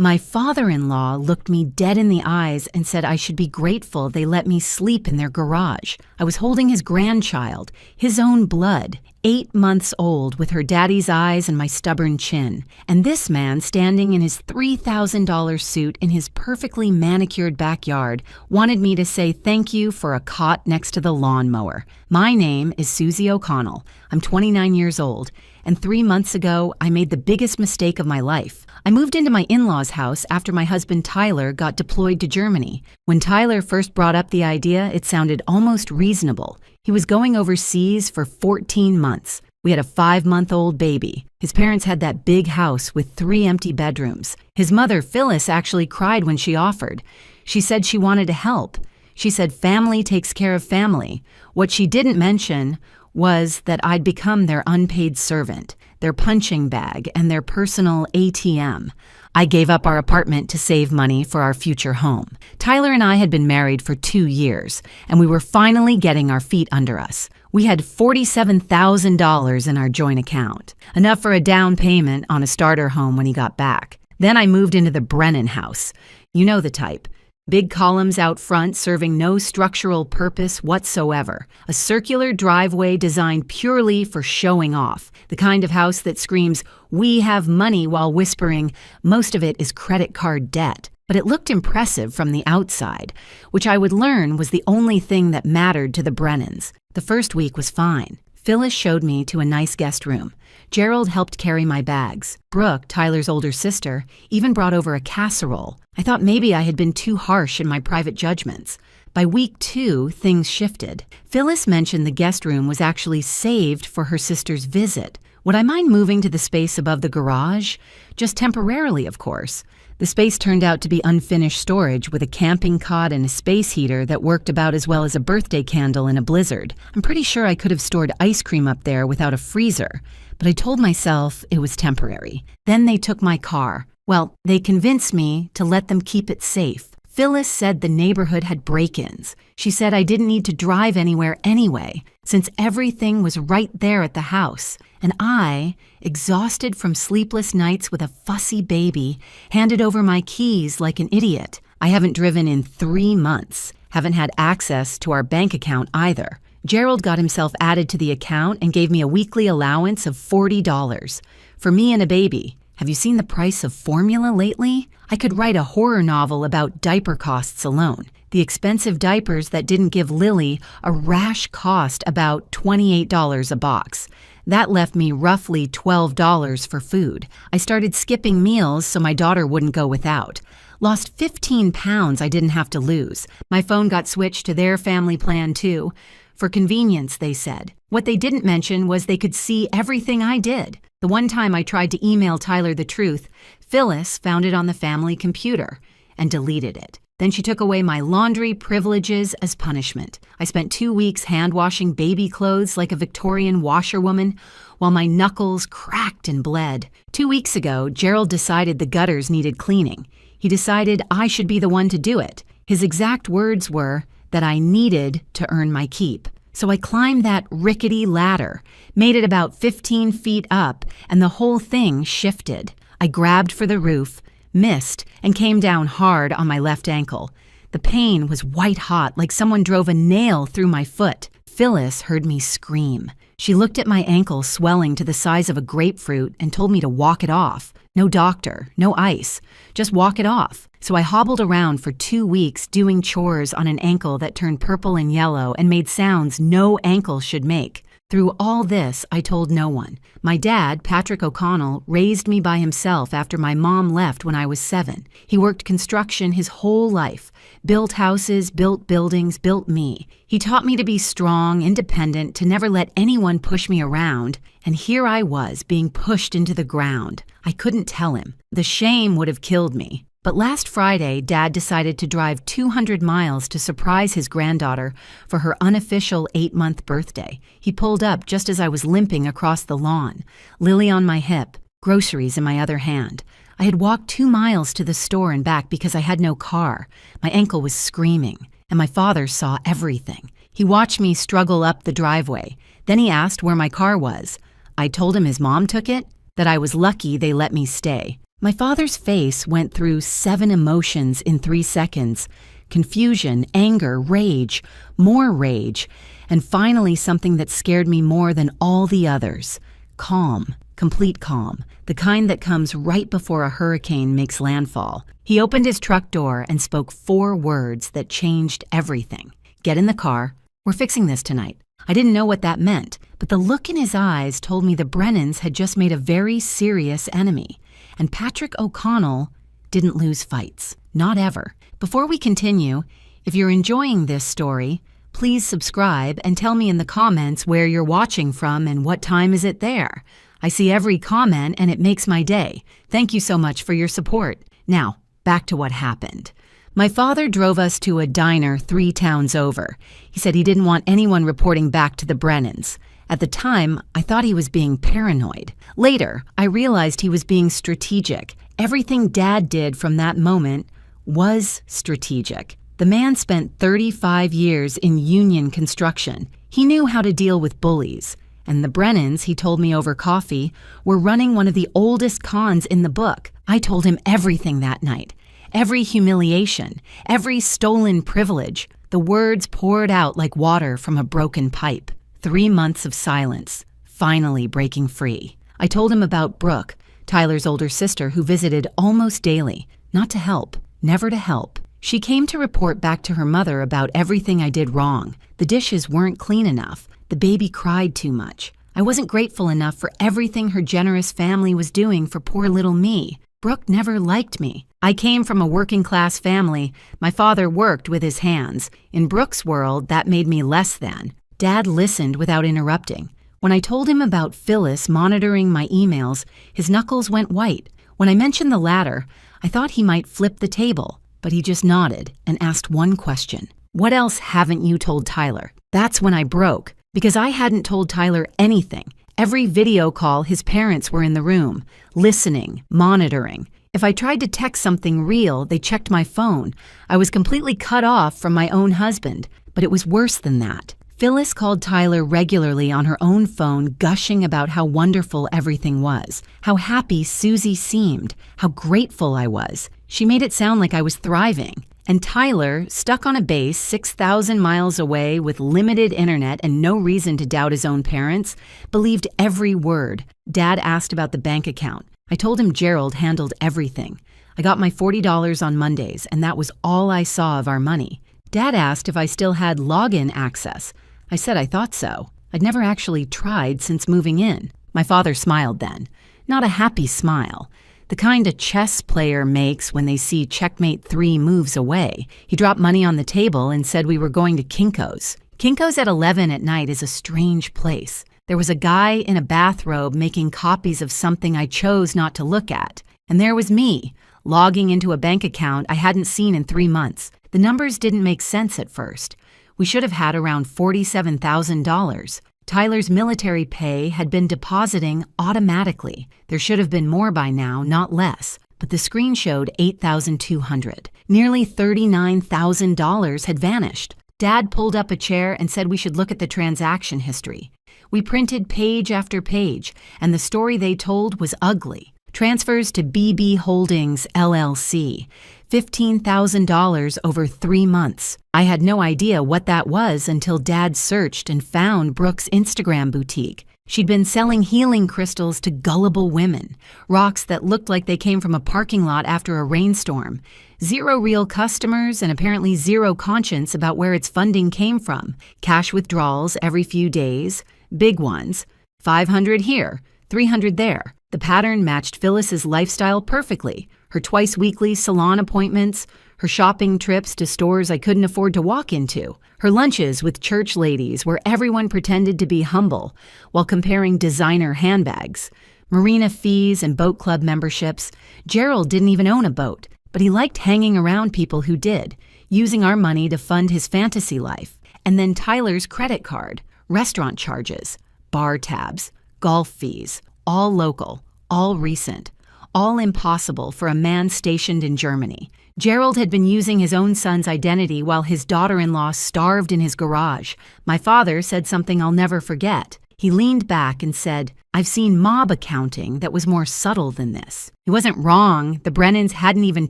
My father-in-law looked me dead in the eyes and said I should be grateful they let me sleep in their garage. I was holding his grandchild, his own blood, 8 months old, with her daddy's eyes and my stubborn chin. And this man, standing in his $3,000 suit in his perfectly manicured backyard, wanted me to say thank you for a cot next to the lawnmower. My name is Susie O'Connell. I'm 29 years old. And 3 months ago, I made the biggest mistake of my life. I moved into my in-laws' house after my husband Tyler got deployed to Germany. When Tyler first brought up the idea, it sounded almost reasonable. He was going overseas for 14 months. We had a 5-month-old baby. His parents had that big house with 3 empty bedrooms. His mother, Phyllis, actually cried when she offered. She said she wanted to help. She said family takes care of family. What she didn't mention was that I'd become their unpaid servant, their punching bag, and their personal ATM. I gave up our apartment to save money for our future home. Tyler and I had been married for 2 years, and we were finally getting our feet under us. We had $47,000 in our joint account, enough for a down payment on a starter home when he got back. Then I moved into the Brennan house. You know the type. Big columns out front serving no structural purpose whatsoever. A circular driveway designed purely for showing off. The kind of house that screams, "We have money," while whispering, most of it is credit card debt. But it looked impressive from the outside, which I would learn was the only thing that mattered to the Brennans. The first week was fine. Phyllis showed me to a nice guest room. Gerald helped carry my bags. Brooke, Tyler's older sister, even brought over a casserole. I thought maybe I had been too harsh in my private judgments. By week 2, things shifted. Phyllis mentioned the guest room was actually saved for her sister's visit. Would I mind moving to the space above the garage? Just temporarily, of course. The space turned out to be unfinished storage with a camping cot and a space heater that worked about as well as a birthday candle in a blizzard. I'm pretty sure I could have stored ice cream up there without a freezer, but I told myself it was temporary. Then they took my car. Well, they convinced me to let them keep it safe. Phyllis said the neighborhood had break-ins. She said I didn't need to drive anywhere anyway, since everything was right there at the house. And I, exhausted from sleepless nights with a fussy baby, handed over my keys like an idiot. I haven't driven in 3 months, haven't had access to our bank account either. Gerald got himself added to the account and gave me a weekly allowance of $40 for me and a baby. Have you seen the price of formula lately? I could write a horror novel about diaper costs alone. The expensive diapers that didn't give Lily a rash cost about $28 a box. That left me roughly $12 for food. I started skipping meals so my daughter wouldn't go without. Lost 15 pounds I didn't have to lose. My phone got switched to their family plan too. For convenience, they said. What they didn't mention was they could see everything I did. The one time I tried to email Tyler the truth, Phyllis found it on the family computer and deleted it. Then she took away my laundry privileges as punishment. I spent 2 weeks hand-washing baby clothes like a Victorian washerwoman while my knuckles cracked and bled. 2 weeks ago, Gerald decided the gutters needed cleaning. He decided I should be the one to do it. His exact words were that I needed to earn my keep. So I climbed that rickety ladder, made it about 15 feet up, and the whole thing shifted. I grabbed for the roof, missed, and came down hard on my left ankle. The pain was white hot, like someone drove a nail through my foot. Phyllis heard me scream. She looked at my ankle swelling to the size of a grapefruit and told me to walk it off. No doctor, no ice, just walk it off. So I hobbled around for 2 weeks doing chores on an ankle that turned purple and yellow and made sounds no ankle should make. Through all this, I told no one. My dad, Patrick O'Connell, raised me by himself after my mom left when I was 7. He worked construction his whole life, built houses, built buildings, built me. He taught me to be strong, independent, to never let anyone push me around. And here I was, being pushed into the ground. I couldn't tell him. The shame would have killed me. But last Friday, Dad decided to drive 200 miles to surprise his granddaughter for her unofficial 8-month birthday. He pulled up just as I was limping across the lawn, Lily on my hip, groceries in my other hand. I had walked 2 miles to the store and back because I had no car. My ankle was screaming, and my father saw everything. He watched me struggle up the driveway. Then he asked where my car was. I told him his mom took it, that I was lucky they let me stay. My father's face went through 7 emotions in 3 seconds: confusion, anger, rage, more rage, and finally something that scared me more than all the others: calm, complete calm, the kind that comes right before a hurricane makes landfall. He opened his truck door and spoke 4 words that changed everything. "Get in the car. We're fixing this tonight." I didn't know what that meant, but the look in his eyes told me the Brennans had just made a very serious enemy, and Patrick O'Connell didn't lose fights. Not ever. Before we continue, if you're enjoying this story, please subscribe and tell me in the comments where you're watching from and what time is it there. I see every comment and it makes my day. Thank you so much for your support. Now, back to what happened. My father drove us to a diner 3 towns over. He said he didn't want anyone reporting back to the Brennans. At the time, I thought he was being paranoid. Later, I realized he was being strategic. Everything Dad did from that moment was strategic. The man spent 35 years in union construction. He knew how to deal with bullies. And the Brennans, he told me over coffee, were running one of the oldest cons in the book. I told him everything that night. Every humiliation, every stolen privilege. The words poured out like water from a broken pipe. 3 months of silence, finally breaking free. I told him about Brooke, Tyler's older sister, who visited almost daily. Not to help, never to help. She came to report back to her mother about everything I did wrong. The dishes weren't clean enough. The baby cried too much. I wasn't grateful enough for everything her generous family was doing for poor little me. Brooke never liked me. I came from a working-class family. My father worked with his hands. In Brooke's world, that made me less than. Dad listened without interrupting. When I told him about Phyllis monitoring my emails, his knuckles went white. When I mentioned the latter, I thought he might flip the table, but he just nodded and asked one question. "What else haven't you told Tyler?" That's when I broke, because I hadn't told Tyler anything. Every video call, his parents were in the room, listening, monitoring. If I tried to text something real, they checked my phone. I was completely cut off from my own husband, but it was worse than that. Phyllis called Tyler regularly on her own phone, gushing about how wonderful everything was, how happy Susie seemed, how grateful I was. She made it sound like I was thriving. And Tyler, stuck on a base 6,000 miles away with limited internet and no reason to doubt his own parents, believed every word. Dad asked about the bank account. I told him Gerald handled everything. I got my $40 on Mondays, and that was all I saw of our money. Dad asked if I still had login access. I said I thought so. I'd never actually tried since moving in. My father smiled then. Not a happy smile. The kind a chess player makes when they see checkmate 3 moves away. He dropped money on the table and said we were going to Kinko's. Kinko's at 11 at night is a strange place. There was a guy in a bathrobe making copies of something I chose not to look at. And there was me, logging into a bank account I hadn't seen in 3 months. The numbers didn't make sense at first. We should have had around $47,000. Tyler's military pay had been depositing automatically. There should have been more by now, not less. But the screen showed $8,200. Nearly $39,000 had vanished. Dad pulled up a chair and said we should look at the transaction history. We printed page after page, and the story they told was ugly. Transfers to BB Holdings, LLC. $15,000 over 3 months. I had no idea what that was until Dad searched and found Brooke's Instagram boutique. She'd been selling healing crystals to gullible women, rocks that looked like they came from a parking lot after a rainstorm. 0 real customers and apparently 0 conscience about where its funding came from. Cash withdrawals every few days, big ones, 500 here, 300 there. The pattern matched Phyllis's lifestyle perfectly. Her twice-weekly salon appointments, her shopping trips to stores I couldn't afford to walk into, her lunches with church ladies where everyone pretended to be humble while comparing designer handbags, marina fees and boat club memberships. Gerald didn't even own a boat, but he liked hanging around people who did, using our money to fund his fantasy life. And then Tyler's credit card, restaurant charges, bar tabs, golf fees, all local, all recent, all impossible for a man stationed in Germany. Gerald had been using his own son's identity while his daughter-in-law starved in his garage. My father said something I'll never forget. He leaned back and said, "I've seen mob accounting that was more subtle than this." He wasn't wrong. The Brennans hadn't even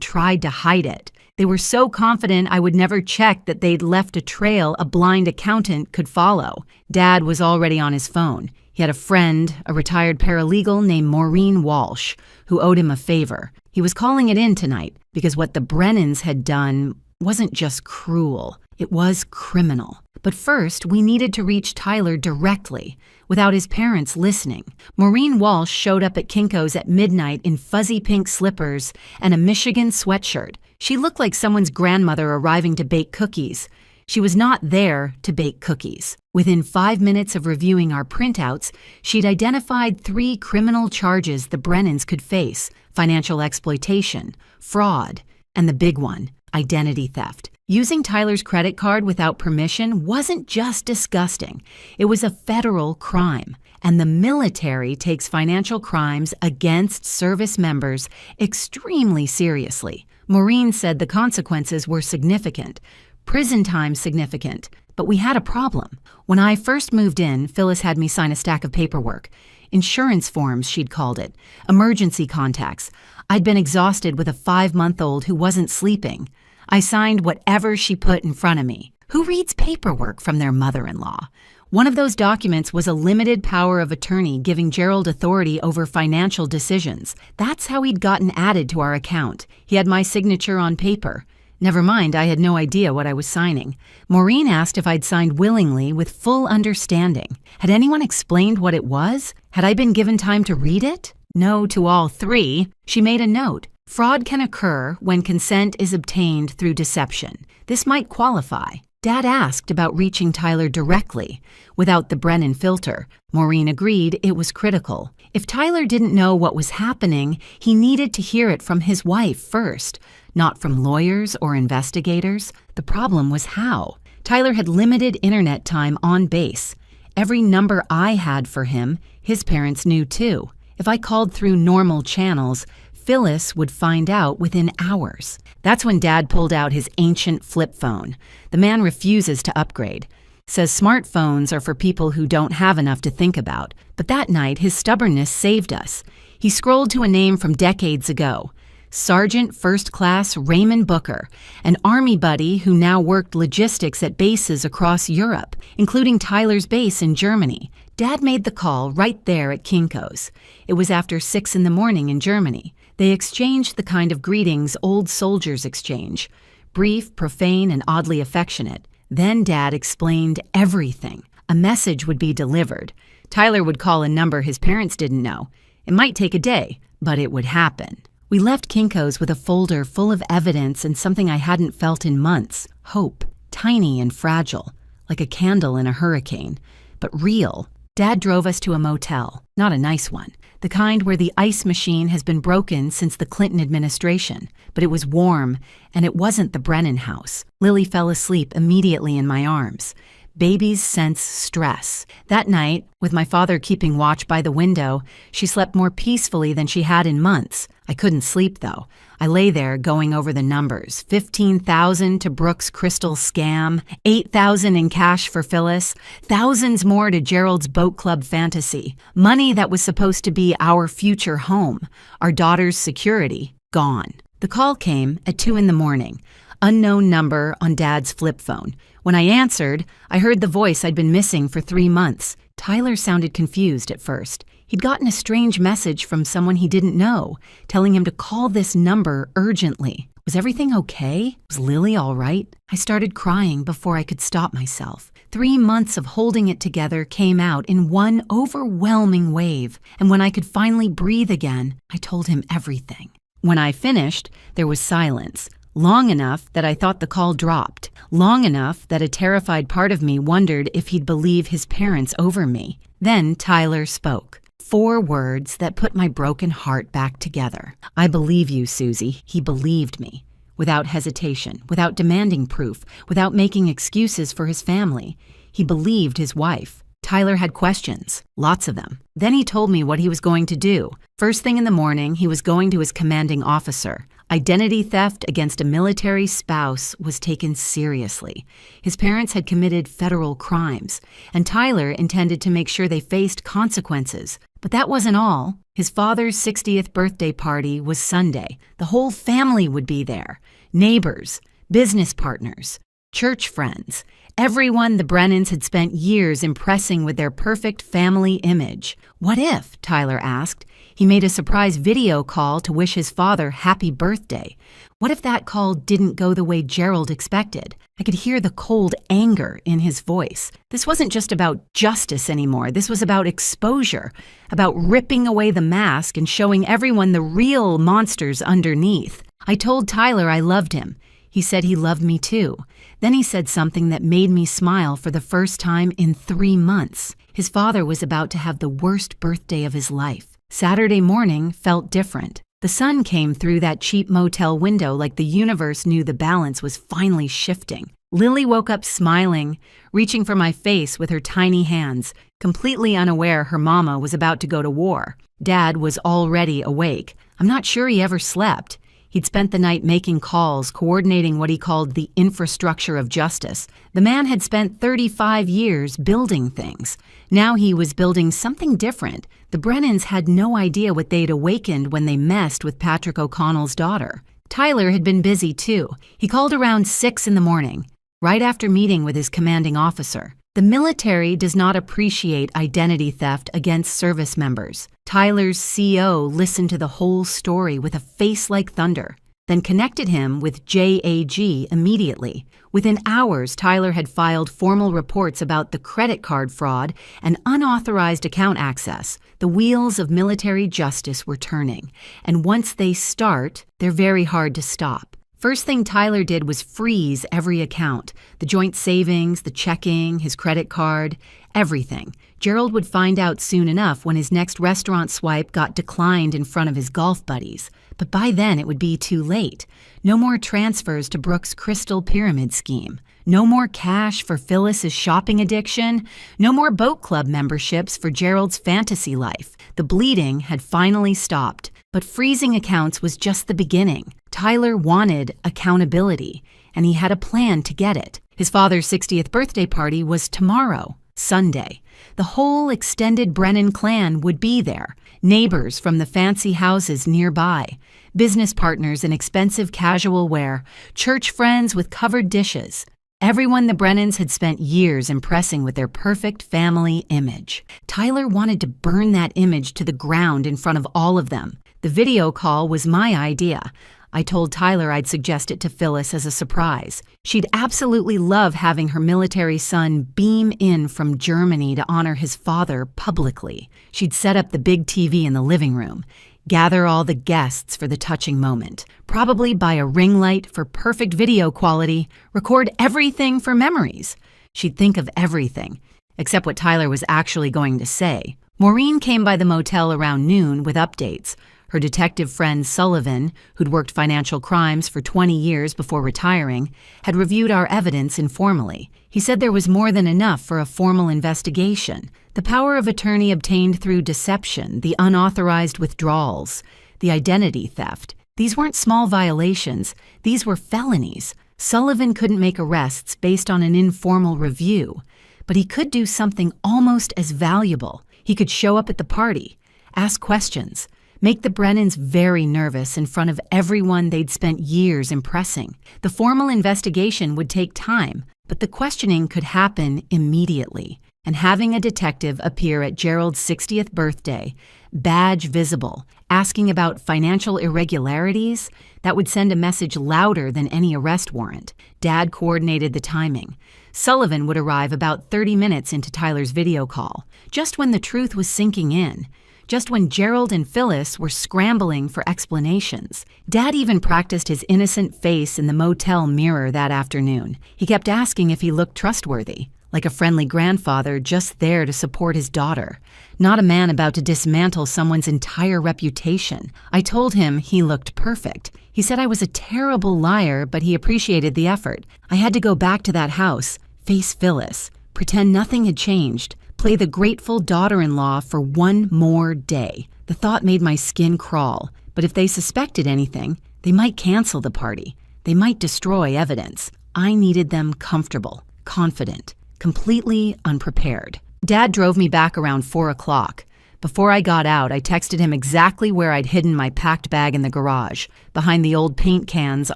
tried to hide it. They were so confident I would never check that they'd left a trail a blind accountant could follow. Dad was already on his phone. He had a friend, a retired paralegal named Maureen Walsh, who owed him a favor. He was calling it in tonight because what the Brennans had done wasn't just cruel, it was criminal. But first, we needed to reach Tyler directly, without his parents listening. Maureen Walsh showed up at Kinko's at midnight in fuzzy pink slippers and a Michigan sweatshirt. She looked like someone's grandmother arriving to bake cookies. She was not there to bake cookies. Within 5 minutes of reviewing our printouts, she'd identified 3 criminal charges the Brennans could face: financial exploitation, fraud, and the big one, identity theft. Using Tyler's credit card without permission wasn't just disgusting. It was a federal crime, and the military takes financial crimes against service members extremely seriously. Maureen said the consequences were significant, prison time significant, but we had a problem. When I first moved in, Phyllis had me sign a stack of paperwork. Insurance forms, she'd called it. Emergency contacts. I'd been exhausted with a 5-month-old who wasn't sleeping. I signed whatever she put in front of me. Who reads paperwork from their mother-in-law? One of those documents was a limited power of attorney giving Gerald authority over financial decisions. That's how he'd gotten added to our account. He had my signature on paper. Never mind, I had no idea what I was signing. Maureen asked if I'd signed willingly with full understanding. Had anyone explained what it was? Had I been given time to read it? No to all 3. She made a note. Fraud can occur when consent is obtained through deception. This might qualify. Dad asked about reaching Tyler directly, without the Brennan filter. Maureen agreed it was critical. If Tyler didn't know what was happening, he needed to hear it from his wife first, not from lawyers or investigators. The problem was how. Tyler had limited internet time on base. Every number I had for him, his parents knew too. If I called through normal channels, Phyllis would find out within hours. That's when Dad pulled out his ancient flip phone. The man refuses to upgrade. Says smartphones are for people who don't have enough to think about. But that night, his stubbornness saved us. He scrolled to a name from decades ago. Sergeant First Class Raymond Booker, an Army buddy who now worked logistics at bases across Europe, including Tyler's base in Germany. Dad made the call right there at Kinko's. It was after 6 in the morning in Germany. They exchanged the kind of greetings old soldiers exchange, brief, profane, and oddly affectionate. Then Dad explained everything. A message would be delivered. Tyler would call a number his parents didn't know. It might take a day, but it would happen. We left Kinko's with a folder full of evidence and something I hadn't felt in months. Hope, tiny and fragile, like a candle in a hurricane, but real. Dad drove us to a motel, not a nice one. The kind where the ice machine has been broken since the Clinton administration. But it was warm, and it wasn't the Brennan house. Lily fell asleep immediately in my arms. Babies sense stress. That night, with my father keeping watch by the window, she slept more peacefully than she had in months. I couldn't sleep, though. I lay there going over the numbers. $15,000 to Brooke's crystal scam, $8,000 in cash for Phyllis, thousands more to Gerald's boat club fantasy, money that was supposed to be our future home, our daughter's security, gone. The call came at 2 in the morning. Unknown number on Dad's flip phone. When I answered, I heard the voice I'd been missing for 3 months. Tyler sounded confused at first. He'd gotten a strange message from someone he didn't know, telling him to call this number urgently. Was everything okay? Was Lily all right? I started crying before I could stop myself. 3 months of holding it together came out in one overwhelming wave, and when I could finally breathe again, I told him everything. When I finished, there was silence. Long enough that I thought the call dropped. Long enough that a terrified part of me wondered if he'd believe his parents over me. Then Tyler spoke. 4 words that put my broken heart back together. "I believe you, Susie." He believed me. Without hesitation, without demanding proof, without making excuses for his family. He believed his wife. Tyler had questions, lots of them. Then he told me what he was going to do. First thing in the morning, he was going to his commanding officer. Identity theft against a military spouse was taken seriously. His parents had committed federal crimes, and Tyler intended to make sure they faced consequences. But that wasn't all. His father's 60th birthday party was Sunday. The whole family would be there. Neighbors, business partners, church friends. Everyone the Brennans had spent years impressing with their perfect family image. What if, Tyler asked, he made a surprise video call to wish his father happy birthday? What if that call didn't go the way Gerald expected? I could hear the cold anger in his voice. This wasn't just about justice anymore. This was about exposure, about ripping away the mask and showing everyone the real monsters underneath. I told Tyler I loved him. He said he loved me too. Then he said something that made me smile for the first time in 3 months. His father was about to have the worst birthday of his life. Saturday morning felt different. The sun came through that cheap motel window like the universe knew the balance was finally shifting. Lily woke up smiling, reaching for my face with her tiny hands, completely unaware her mama was about to go to war. Dad was already awake. I'm not sure he ever slept. He'd spent the night making calls, coordinating what he called the infrastructure of justice. The man had spent 35 years building things. Now he was building something different. The Brennans had no idea what they'd awakened when they messed with Patrick O'Connell's daughter. Tyler had been busy too. He called around 6 in the morning, right after meeting with his commanding officer. The military does not appreciate identity theft against service members. Tyler's CO listened to the whole story with a face like thunder, then connected him with JAG immediately. Within hours, Tyler had filed formal reports about the credit card fraud and unauthorized account access. The wheels of military justice were turning, and once they start, they're very hard to stop. First thing Tyler did was freeze every account, the joint savings, the checking, his credit card, everything. Gerald would find out soon enough when his next restaurant swipe got declined in front of his golf buddies. But by then it would be too late. No more transfers to Brooke's Crystal Pyramid scheme. No more cash for Phyllis's shopping addiction. No more boat club memberships for Gerald's fantasy life. The bleeding had finally stopped. But freezing accounts was just the beginning. Tyler wanted accountability, and he had a plan to get it. His father's 60th birthday party was tomorrow, Sunday. The whole extended Brennan clan would be there. Neighbors from the fancy houses nearby, business partners in expensive casual wear, church friends with covered dishes. Everyone the Brennans had spent years impressing with their perfect family image. Tyler wanted to burn that image to the ground in front of all of them. The video call was my idea. I told Tyler I'd suggest it to Phyllis as a surprise. She'd absolutely love having her military son beam in from Germany to honor his father publicly. She'd set up the big TV in the living room, gather all the guests for the touching moment, probably buy a ring light for perfect video quality, record everything for memories. She'd think of everything, except what Tyler was actually going to say. Maureen came by the motel around noon with updates. Her detective friend Sullivan, who'd worked financial crimes for 20 years before retiring, had reviewed our evidence informally. He said there was more than enough for a formal investigation. The power of attorney obtained through deception, the unauthorized withdrawals, the identity theft. These weren't small violations. These were felonies. Sullivan couldn't make arrests based on an informal review, but he could do something almost as valuable. He could show up at the party, ask questions, make the Brennans very nervous in front of everyone they'd spent years impressing. The formal investigation would take time, but the questioning could happen immediately. And having a detective appear at Gerald's 60th birthday, badge visible, asking about financial irregularities, that would send a message louder than any arrest warrant. Dad coordinated the timing. Sullivan would arrive about 30 minutes into Tyler's video call, just when the truth was sinking in. Just when Gerald and Phyllis were scrambling for explanations. Dad even practiced his innocent face in the motel mirror that afternoon. He kept asking if he looked trustworthy, like a friendly grandfather just there to support his daughter, not a man about to dismantle someone's entire reputation. I told him he looked perfect. He said I was a terrible liar, but he appreciated the effort. I had to go back to that house, face Phyllis, pretend nothing had changed, Play the grateful daughter-in-law for one more day. The thought made my skin crawl, but if they suspected anything, they might cancel the party. They might destroy evidence. I needed them comfortable, confident, completely unprepared. Dad drove me back around 4 o'clock. Before I got out, I texted him exactly where I'd hidden my packed bag in the garage, behind the old paint cans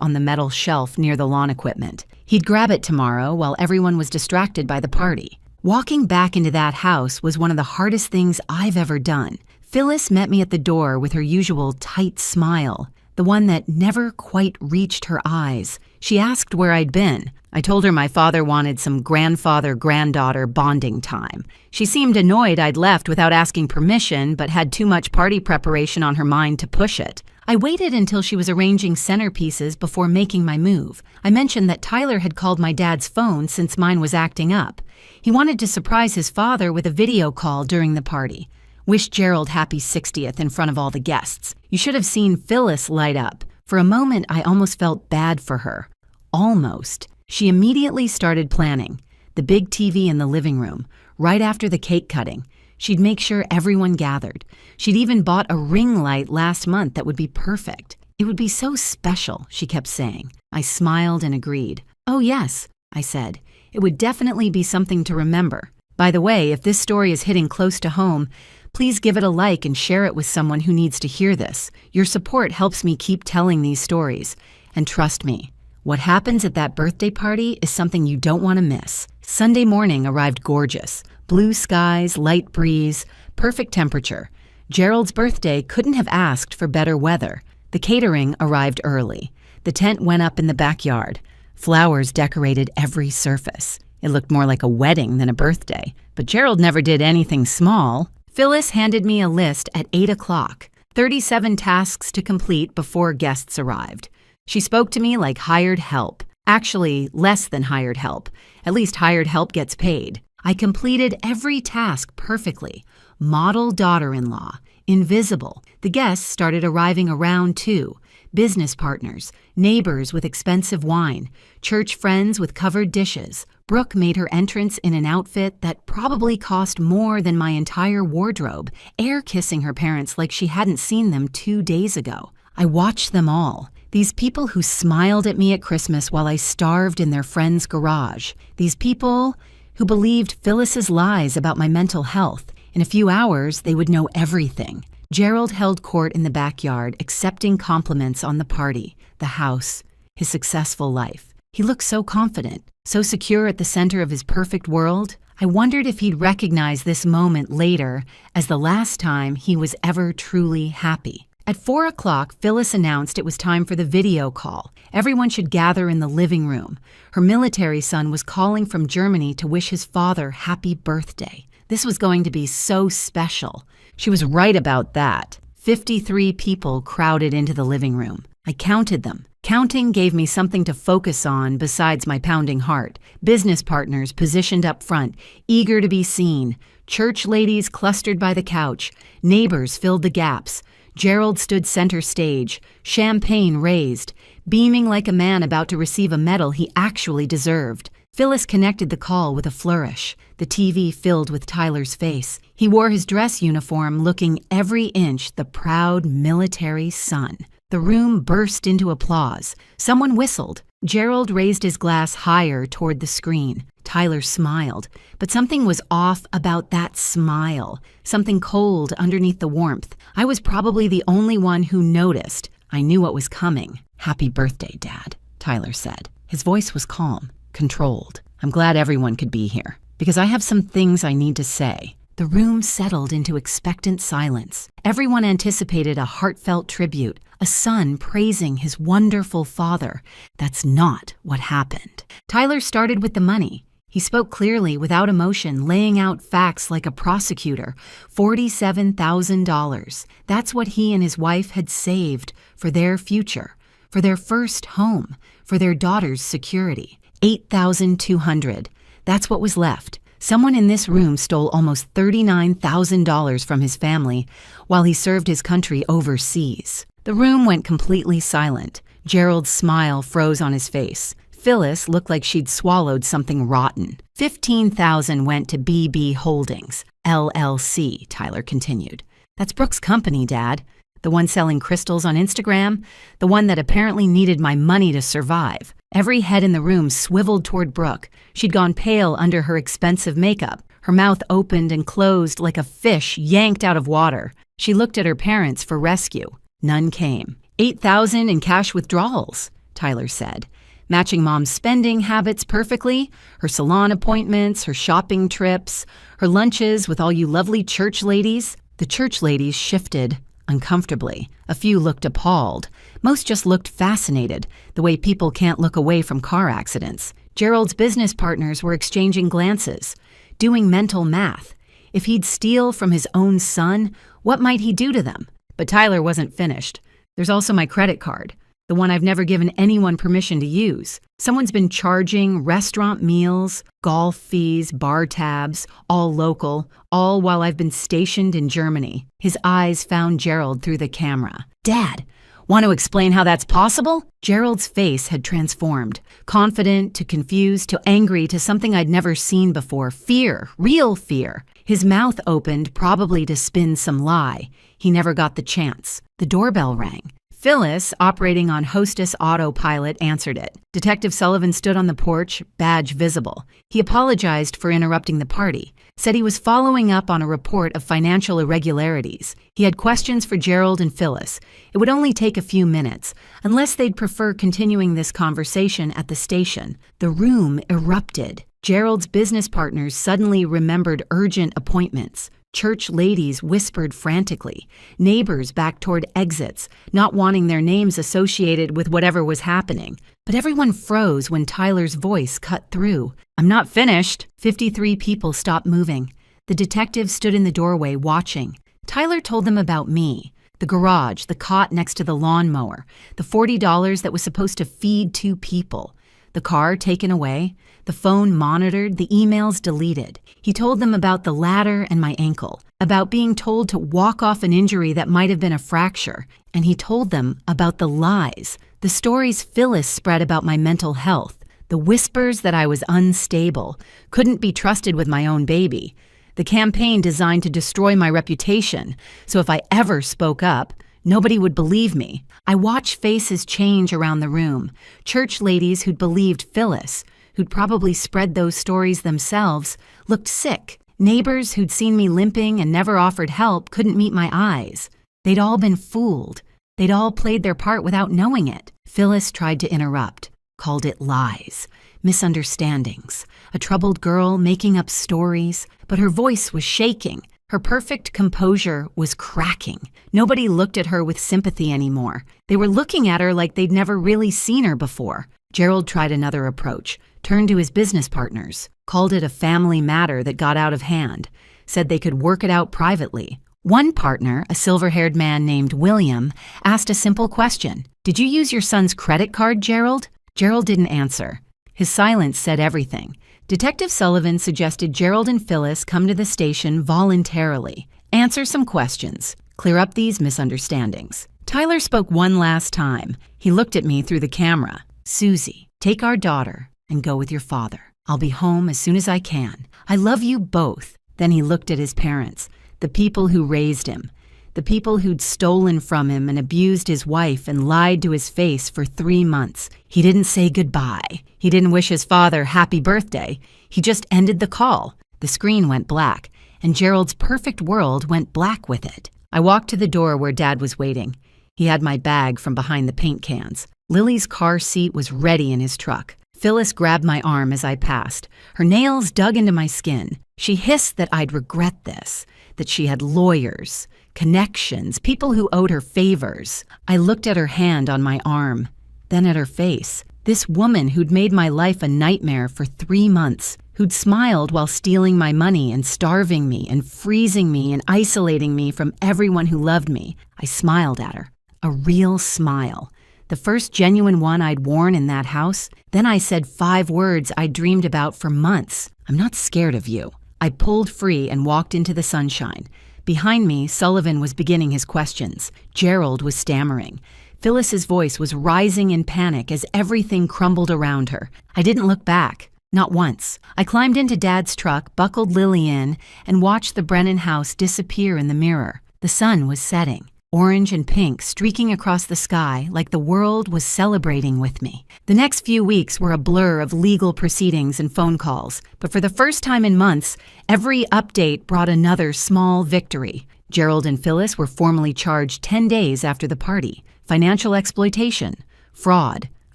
on the metal shelf near the lawn equipment. He'd grab it tomorrow while everyone was distracted by the party. Walking back into that house was one of the hardest things I've ever done. Phyllis met me at the door with her usual tight smile, the one that never quite reached her eyes. She asked where I'd been. I told her my father wanted some grandfather-granddaughter bonding time. She seemed annoyed I'd left without asking permission, but had too much party preparation on her mind to push it. I waited until she was arranging centerpieces before making my move. I mentioned that Tyler had called my dad's phone since mine was acting up. He wanted to surprise his father with a video call during the party. Wished Gerald happy 60th in front of all the guests. You should have seen Phyllis light up. For a moment, I almost felt bad for her. Almost. She immediately started planning. The big TV in the living room, right after the cake cutting. She'd make sure everyone gathered. She'd even bought a ring light last month that would be perfect. It would be so special, she kept saying. I smiled and agreed. Oh yes, I said. It would definitely be something to remember. By the way, if this story is hitting close to home, please give it a like and share it with someone who needs to hear this. Your support helps me keep telling these stories. And trust me, what happens at that birthday party is something you don't want to miss. Sunday morning arrived gorgeous. Blue skies, light breeze, perfect temperature. Gerald's birthday couldn't have asked for better weather. The catering arrived early. The tent went up in the backyard. Flowers decorated every surface. It looked more like a wedding than a birthday. But Gerald never did anything small. Phyllis handed me a list at 8 o'clock. 37 tasks to complete before guests arrived. She spoke to me like hired help. Actually, less than hired help. At least hired help gets paid. I completed every task perfectly. Model daughter-in-law. Invisible. The guests started arriving around 2. Business partners. Neighbors with expensive wine. Church friends with covered dishes. Brooke made her entrance in an outfit that probably cost more than my entire wardrobe, air-kissing her parents like she hadn't seen them 2 days ago. I watched them all. These people who smiled at me at Christmas while I starved in their friend's garage. These people who believed Phyllis's lies about my mental health. In a few hours, they would know everything. Gerald held court in the backyard, accepting compliments on the party, the house, his successful life. He looked so confident, so secure at the center of his perfect world. I wondered if he'd recognize this moment later as the last time he was ever truly happy. At 4 o'clock, Phyllis announced it was time for the video call. Everyone should gather in the living room. Her military son was calling from Germany to wish his father happy birthday. This was going to be so special. She was right about that. 53 people crowded into the living room. I counted them. Counting gave me something to focus on besides my pounding heart. Business partners positioned up front, eager to be seen. Church ladies clustered by the couch. Neighbors filled the gaps. Gerald stood center stage, champagne raised, beaming like a man about to receive a medal he actually deserved. Phyllis connected the call with a flourish. The TV filled with Tyler's face. He wore his dress uniform, looking every inch the proud military son. The room burst into applause. Someone whistled. Gerald raised his glass higher toward the screen. Tyler smiled, but something was off about that smile, something cold underneath the warmth. I was probably the only one who noticed. I knew what was coming. "Happy birthday, Dad," Tyler said. His voice was calm, controlled. "I'm glad everyone could be here, because I have some things I need to say." The room settled into expectant silence. Everyone anticipated a heartfelt tribute, a son praising his wonderful father. That's not what happened. Tyler started with the money. He spoke clearly, without emotion, laying out facts like a prosecutor. $47,000. That's what he and his wife had saved for their future, for their first home, for their daughter's security. $8,200. That's what was left. Someone in this room stole almost $39,000 from his family while he served his country overseas. The room went completely silent. Gerald's smile froze on his face. Phyllis looked like she'd swallowed something rotten. $15,000 went to BB Holdings, LLC, Tyler continued. That's Brooke's company, Dad. The one selling crystals on Instagram, the one that apparently needed my money to survive. Every head in the room swiveled toward Brooke. She'd gone pale under her expensive makeup. Her mouth opened and closed like a fish yanked out of water. She looked at her parents for rescue. None came. $8,000 in cash withdrawals, Tyler said, matching Mom's spending habits perfectly, her salon appointments, her shopping trips, her lunches with all you lovely church ladies. The church ladies shifted uncomfortably. A few looked appalled. Most just looked fascinated, the way people can't look away from car accidents. Gerald's business partners were exchanging glances, doing mental math. If he'd steal from his own son, what might he do to them? But Tyler wasn't finished. There's also my credit card, the one I've never given anyone permission to use. Someone's been charging restaurant meals, golf fees, bar tabs, all local, all while I've been stationed in Germany. His eyes found Gerald through the camera. Dad, want to explain how that's possible? Gerald's face had transformed, confident to confused to angry to something I'd never seen before. Fear, real fear. His mouth opened, probably to spin some lie. He never got the chance. The doorbell rang. Phyllis, operating on hostess autopilot, answered it. Detective Sullivan stood on the porch, badge visible. He apologized for interrupting the party, said he was following up on a report of financial irregularities. He had questions for Gerald and Phyllis. It would only take a few minutes, unless they'd prefer continuing this conversation at the station. The room erupted. Gerald's business partners suddenly remembered urgent appointments. Church ladies whispered frantically. Neighbors backed toward exits, not wanting their names associated with whatever was happening. But everyone froze when Tyler's voice cut through. I'm not finished. 53 people stopped moving. The detective stood in the doorway watching. Tyler told them about me. The garage, the cot next to the lawnmower, the $40 that was supposed to feed 2 people. The car taken away, the phone monitored, the emails deleted. He told them about the ladder and my ankle, about being told to walk off an injury that might have been a fracture, and he told them about the lies, the stories Phyllis spread about my mental health, the whispers that I was unstable, couldn't be trusted with my own baby, the campaign designed to destroy my reputation, so if I ever spoke up, nobody would believe me. I watched faces change around the room. Church ladies who'd believed Phyllis, who'd probably spread those stories themselves, looked sick. Neighbors who'd seen me limping and never offered help couldn't meet my eyes. They'd all been fooled. They'd all played their part without knowing it. Phyllis tried to interrupt, called it lies, misunderstandings, a troubled girl making up stories, but her voice was shaking. Her perfect composure was cracking. Nobody looked at her with sympathy anymore. They were looking at her like they'd never really seen her before. Gerald tried another approach, turned to his business partners, called it a family matter that got out of hand, said they could work it out privately. One partner, a silver-haired man named William, asked a simple question. Did you use your son's credit card, Gerald? Gerald didn't answer. His silence said everything. Detective Sullivan suggested Gerald and Phyllis come to the station voluntarily, answer some questions, clear up these misunderstandings. Tyler spoke one last time. He looked at me through the camera. Susie, take our daughter and go with your father. I'll be home as soon as I can. I love you both. Then he looked at his parents, the people who raised him, the people who'd stolen from him and abused his wife and lied to his face for 3 months. He didn't say goodbye. He didn't wish his father happy birthday. He just ended the call. The screen went black, and Gerald's perfect world went black with it. I walked to the door where Dad was waiting. He had my bag from behind the paint cans. Lily's car seat was ready in his truck. Phyllis grabbed my arm as I passed. Her nails dug into my skin. She hissed that I'd regret this, that she had lawyers, connections, people who owed her favors. I looked at her hand on my arm, then at her face. This woman who'd made my life a nightmare for 3 months, who'd smiled while stealing my money and starving me and freezing me and isolating me from everyone who loved me. I smiled at her. A real smile. The first genuine one I'd worn in that house. Then I said 5 words I'd dreamed about for months. I'm not scared of you. I pulled free and walked into the sunshine. Behind me, Sullivan was beginning his questions. Gerald was stammering. Phyllis's voice was rising in panic as everything crumbled around her. I didn't look back. Not once. I climbed into Dad's truck, buckled Lily in, and watched the Brennan house disappear in the mirror. The sun was setting, orange and pink streaking across the sky like the world was celebrating with me. The next few weeks were a blur of legal proceedings and phone calls, but for the first time in months, every update brought another small victory. Gerald and Phyllis were formally charged 10 days after the party. Financial exploitation, fraud,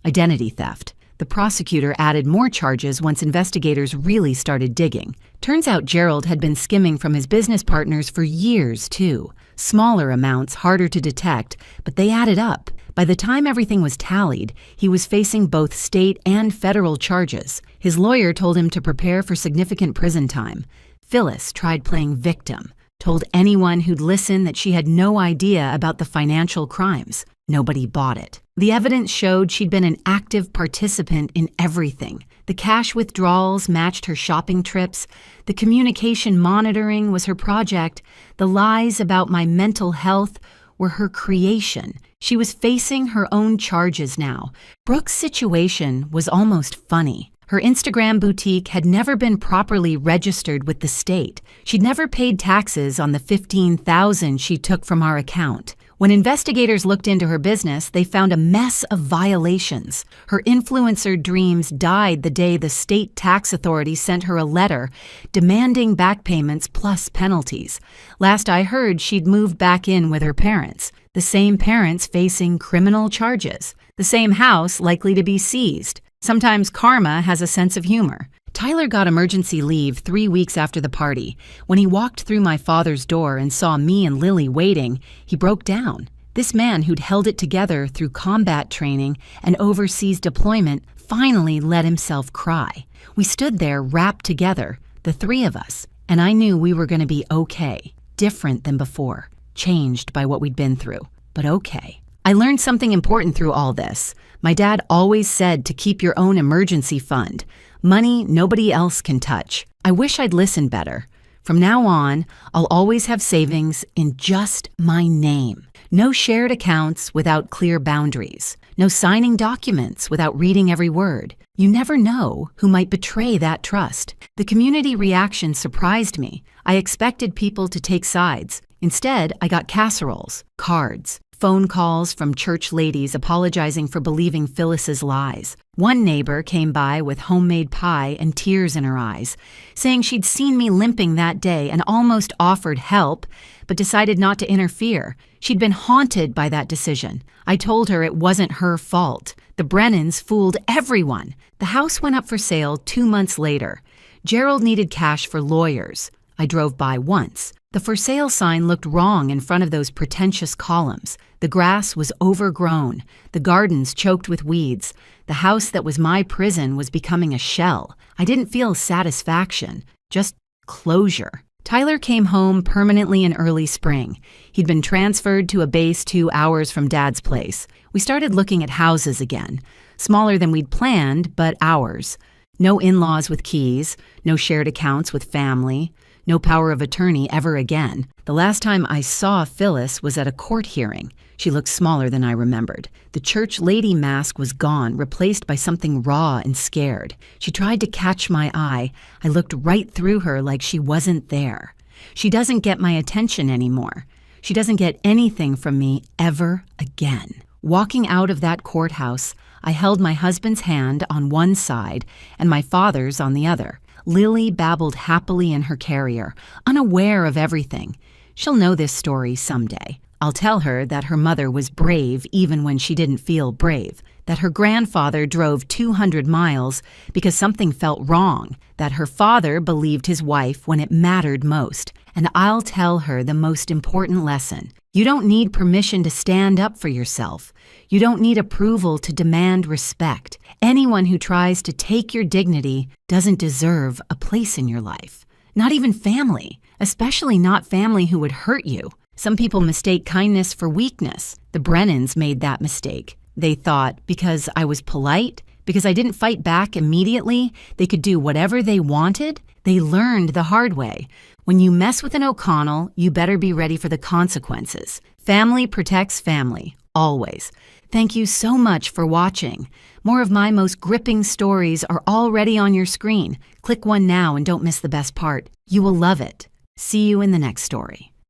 identity theft. The prosecutor added more charges once investigators really started digging. Turns out Gerald had been skimming from his business partners for years, too. Smaller amounts, harder to detect, but they added up. By the time everything was tallied, he was facing both state and federal charges. His lawyer told him to prepare for significant prison time. Phyllis tried playing victim, told anyone who'd listen that she had no idea about the financial crimes. Nobody bought it. The evidence showed she'd been an active participant in everything. The cash withdrawals matched her shopping trips. The communication monitoring was her project. The lies about my mental health were her creation. She was facing her own charges now. Brooke's situation was almost funny. Her Instagram boutique had never been properly registered with the state. She'd never paid taxes on the $15,000 she took from our account. When investigators looked into her business, they found a mess of violations. Her influencer dreams died the day the state tax authority sent her a letter demanding back payments plus penalties. Last I heard, she'd moved back in with her parents, the same parents facing criminal charges, the same house likely to be seized. Sometimes karma has a sense of humor. Tyler got emergency leave 3 weeks after the party. When he walked through my father's door and saw me and Lily waiting, he broke down. This man who'd held it together through combat training and overseas deployment finally let himself cry. We stood there wrapped together, the three of us, and I knew we were going to be okay, different than before, changed by what we'd been through, but okay. I learned something important through all this. My dad always said to keep your own emergency fund. Money nobody else can touch. I wish I'd listened better. From now on, I'll always have savings in just my name. No shared accounts without clear boundaries. No signing documents without reading every word. You never know who might betray that trust. The community reaction surprised me. I expected people to take sides. Instead, I got casseroles, cards, phone calls from church ladies apologizing for believing Phyllis's lies. One neighbor came by with homemade pie and tears in her eyes, saying she'd seen me limping that day and almost offered help, but decided not to interfere. She'd been haunted by that decision. I told her it wasn't her fault. The Brennans fooled everyone. The house went up for sale 2 months later. Gerald needed cash for lawyers. I drove by once. The for sale sign looked wrong in front of those pretentious columns. The grass was overgrown, the gardens choked with weeds. The house that was my prison was becoming a shell. I didn't feel satisfaction, just closure. Tyler came home permanently in early spring. He'd been transferred to a base 2 hours from Dad's place. We started looking at houses again, smaller than we'd planned, but ours. No in-laws with keys, no shared accounts with family, no power of attorney ever again. The last time I saw Phyllis was at a court hearing. She looked smaller than I remembered. The church lady mask was gone, replaced by something raw and scared. She tried to catch my eye. I looked right through her like she wasn't there. She doesn't get my attention anymore. She doesn't get anything from me ever again. Walking out of that courthouse, I held my husband's hand on one side and my father's on the other. Lily babbled happily in her carrier, unaware of everything. She'll know this story someday. I'll tell her that her mother was brave even when she didn't feel brave, that her grandfather drove 200 miles because something felt wrong, that her father believed his wife when it mattered most. And I'll tell her the most important lesson. You don't need permission to stand up for yourself. You don't need approval to demand respect. Anyone who tries to take your dignity doesn't deserve a place in your life. Not even family, especially not family who would hurt you. Some people mistake kindness for weakness. The Brennans made that mistake. They thought because I was polite, because I didn't fight back immediately, they could do whatever they wanted. They learned the hard way. When you mess with an O'Connell, you better be ready for the consequences. Family protects family, always. Thank you so much for watching. More of my most gripping stories are already on your screen. Click one now and don't miss the best part. You will love it. See you in the next story.